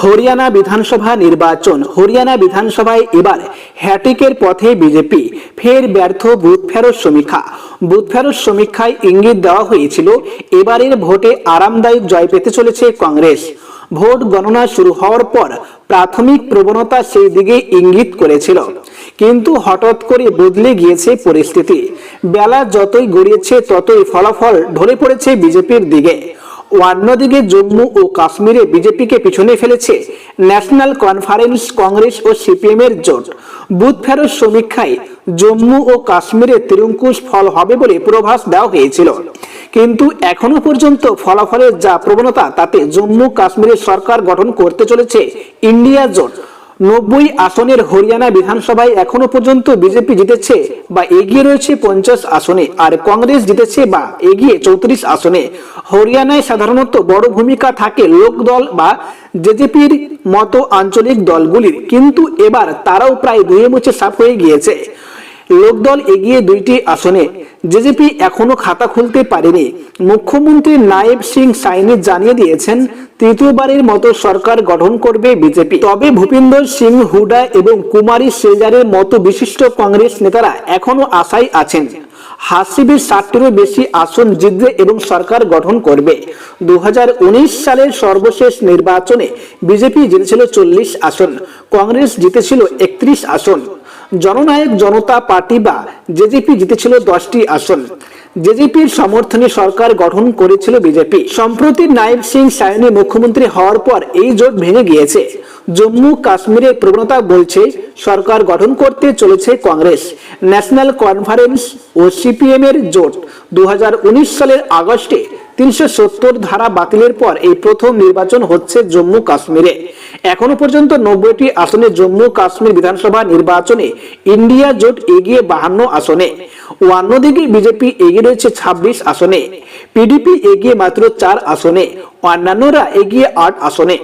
হরিয়ানা বিধানসভা নির্বাচন। হরিয়ানা বিধানসভায় এবার হ্যাট্রিকের পথে বিজেপি, ফের ব্যর্থ বুথ ফেরত সমীক্ষা। বুথ ফেরত সমীক্ষায় ইঙ্গিত দেওয়া হয়েছিল এবারের ভোটে আরামদায়ক জয় পেতে চলেছে কংগ্রেস। ভোট গণনা শুরু হওয়ার পর প্রাথমিক প্রবণতা সেই দিকে ইঙ্গিত করেছিল, কিন্তু হঠাৎ করে বদলে গিয়েছে পরিস্থিতি। বেলা যতই গড়িয়েছে ততই ফলাফল ঢলে পড়েছে বিজেপির দিকে। অন্যদিকে জম্মু ও কাশ্মীরে বিজেপিকে পিছনে ফেলেছে ন্যাশনাল কনফারেন্স, কংগ্রেস ও সিপিএম এর জোট। বুথ ফেরত সমীক্ষায় জম্মু ও কাশ্মীরে ত্রিঙ্কুশ ফল হবে বলে পূর্বাভাস দেওয়া হয়েছিল, কিন্তু এখনো পর্যন্ত ফলাফলের যা প্রবণতা তাতে জম্মু কাশ্মীরে সরকার গঠন করতে চলেছে ইন্ডিয়া জোট। 90 আসনের হরিয়ানা বিধানসভায় এখনো পর্যন্ত বিজেপি জিতেছে বা এগিয়ে রয়েছে 50 আসনে, আর কংগ্রেস জিতেছে বা এগিয়ে 34 আসনে। হরিয়ানায় সাধারণত বড় ভূমিকা থাকে লোকদল বা জেজেপির মতো আঞ্চলিক দলগুলির, কিন্তু এবার তারাও প্রায় ধুয়ে মুছে সাফ হয়ে গিয়েছে। লোকদল এগিয়ে 2টি আসনে, জেজেপি এখনো খাতা খুলতে পারেনি। মুখ্যমন্ত্রী নায়েব সিং সাইনি জানিয়ে দিয়েছেন তৃতীয়বারের মতো সরকার গঠন করবে বিজেপি। তবে ভূপিন্দর সিং হুডা এবং কুমারী সেজারের মতো বিশিষ্ট কংগ্রেস নেতারা এখনো আশায় আছেন হাসিবির 60টিরও বেশি আসন জিতবে এবং সরকার গঠন করবে। 2019 সালের সর্বশেষ নির্বাচনে বিজেপি জিতেছিল 40 আসন, কংগ্রেস জিতেছিল 31 আসন। জননায়ক জনতা পার্টি বা জেজেপি জিতেছিল 10টি আসন। জেজেপির সমর্থনে সরকার গঠন করেছিল বিজেপি। সম্প্রতি নায়েব সিং সাইনি মুখ্যমন্ত্রী হওয়ার পর এই জোট ভেঙে গিয়েছে। জম্মু কাশ্মীরের প্রবণতা বলছে সরকার গঠন করতে চলেছে কংগ্রেস, ন্যাশনাল কনফারেন্স ও সিপিএম এর জোট। 2019 সালের আগস্টে 370 ধারা বাতিলের পর এই প্রথম নির্বাচন হচ্ছে জম্মু কাশ্মীরে। এখনো পর্যন্ত 90টি আসনে জম্মু কাশ্মীর বিধানসভা নির্বাচনে ইন্ডিয়া জোট এগিয়ে 52 আসনে। অন্যদিকে বিজেপি এগিয়ে রয়েছে 26 আসনে, পিডিপি এগিয়ে মাত্র 4 আসনে, অন্যান্যরা এগিয়ে 8 আসনে।